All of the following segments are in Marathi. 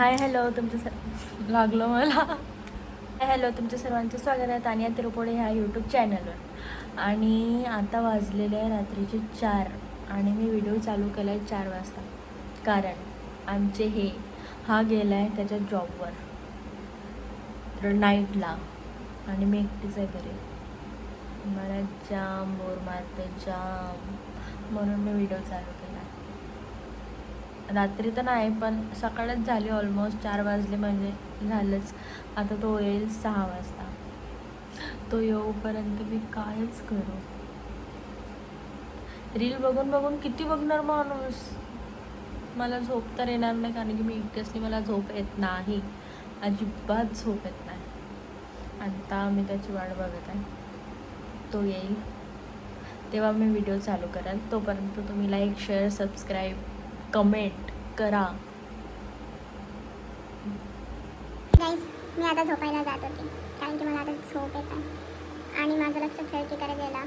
हाय हॅलो लागलं मला. हॅलो तुमच्या सर्वांचं स्वागत आहे तानिया तिरुपोडे ह्या यूट्यूब चॅनलवर. आणि आता वाजलेले आहे रात्रीचे 4 आणि मी व्हिडिओ चालू केला आहे 4 वाजता. कारण आमचे हा गेला आहे त्याच्या जॉबवर नाईटला आणि मी एकटीच आहे घरी. मला जाम बोर मारते जाम, म्हणून मी व्हिडिओ चालू केला. रात्री तर नाही पण सकाळच झाली, ऑलमोस्ट 4 वाजले म्हणजे झालंच. आता तो येईल 6 वाजता. तो येऊपर्यंत मी कायच करू. रील बघून बघून किती बघणार माणूस. मला झोप तर येणार नाही कारण की मी एकटी असली, मला झोप येत नाही, अजिबात झोप येत नाही. आता मी त्याची वाट बघत आहे, तो येईल तेव्हा मी व्हिडिओ चालू करेल. तोपर्यंत तुम्ही लाईक शेअर सबस्क्राईब कमेंट करा. गाईज मी आता झोपायला जात होते कारण की मला आता झोप येत आहे आणि माझं लक्ष खिडकीकडे गेला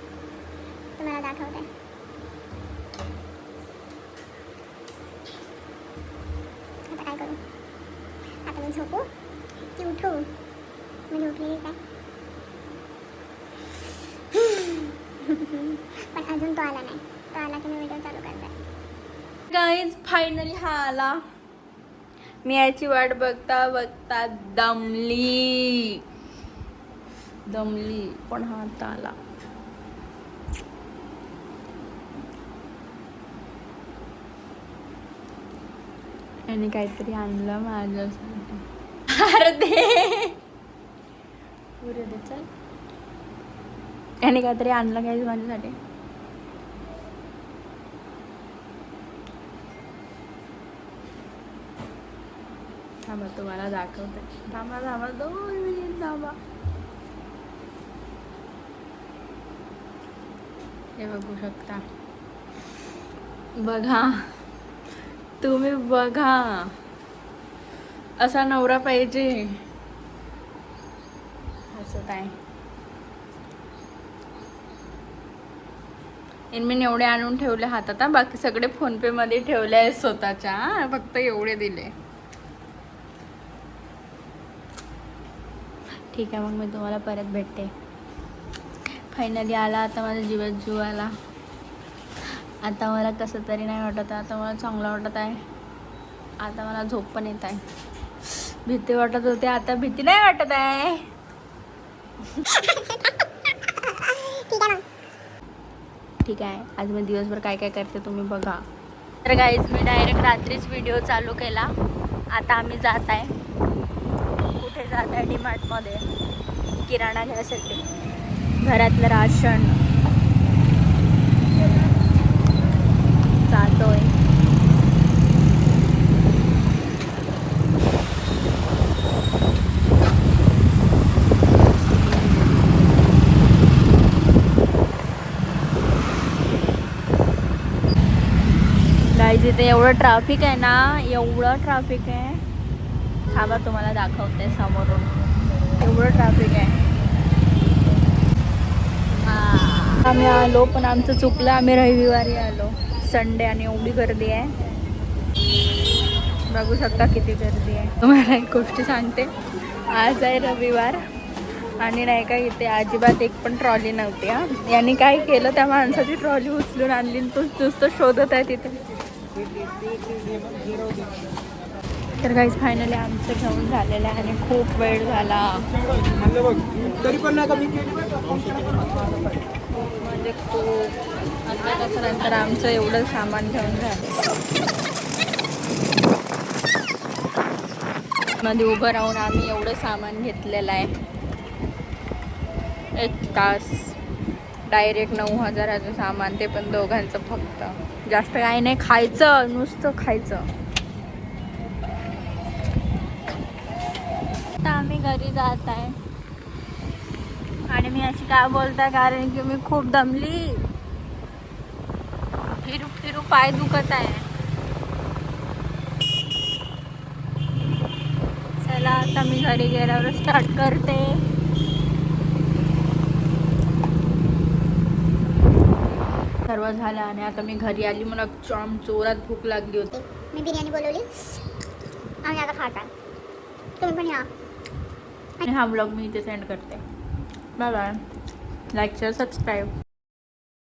तर मला दाखवत आहे. आता काय करू? आता मी झोपू की उठू? मी उठलेलीच आहे पण अजून तो आला नाही. तो आला की मी व्हिडिओ चालू करते. गाईज फायनली हा आला. मी याची वाट बघता बघता दमली पण हा आता आला. याने काहीतरी आणलं माझ्यासाठी. अरे दे पुरे दे चल. याने काहीतरी आणलं काय माझ्यासाठी. थांबा तुम्हाला दाखवते. थांबा 2 मिनिट थांबा. हे बघू शकता. बघा तुम्ही बघा, असा नवरा पाहिजे. असं काय मी एवढे आणून ठेवले हातात. बाकी सगळे फोनपे मध्ये ठेवले आहेत स्वतःच्या. फक्त एवढे दिले. ठीक आहे मग मी तुम्हाला परत भेटते. फायनली आला. आता माझा जीव आला. आता मला कसं तरी नाही वाटत आहे. आता मला चांगलं वाटत आहे. आता मला झोप पण येत आहे. भीती वाटत होते, आता भीती नाही वाटत आहे. ठीक आहे आज मी दिवसभर काय काय करते तुम्ही बघा. तर गाईज मी डायरेक्ट रात्रीच व्हिडिओ चालू केला. आता आम्ही जात आहे. कुठे जात आहे? डीमार्टमध्ये किराणा घ्यायसाठी, घरातलं राशन. जातोय. गाईज इथे एवढं ट्रॅफिक आहे ना, एवढं ट्रॅफिक आहे. थांबा तुम्हाला दाखवते समोरून. एवढं ट्रॅफिक आहे. आम्ही आलो पण आमचं चुकलं. आम्ही रविवारी आलो, संडे, आणि एवढी गर्दी आहे. बघू शकता किती गर्दी आहे. तुम्हाला एक गोष्टी सांगते. आज आहे रविवार आणि नाही का इथे अजिबात एक पण ट्रॉली नव्हती. यांनी काय केलं, त्या माणसाची ट्रॉली उचलून आणली. तो नुसतं शोधत आहे तिथे. तर काहीच फायनली आमचं घेऊन झालेलं आहे आणि खूप वेळ झाला. म्हणजे खूप अर्ध्या तासानंतर आमचं एवढं सामान घेऊन झालं. मध्ये उभं राहून आम्ही एवढं सामान घेतलेलं आहे. 1 तास डायरेक्ट 9,000चं सामान, ते पण दोघांचं फक्त. जास्त काही नाही. खायचं, नुसतं खायचं. आता आम्ही घरी जात आहे आणि मी अशी काय बोलते कारण की मी खूप दमली. फिरू फिरू पाय दुखत आहे. चला आता मी घरी गेल्यावर स्टार्ट करते. सर्व झालं आणि आता मी घरी आली. मला जाम जोरात भूक लागली होती. मी बिर्याणी बोलवली आणि आता खातात. तुम्ही पण या. आणि हा ब्लॉग मी इथे सेंड करते. Bye bye. Like share subscribe.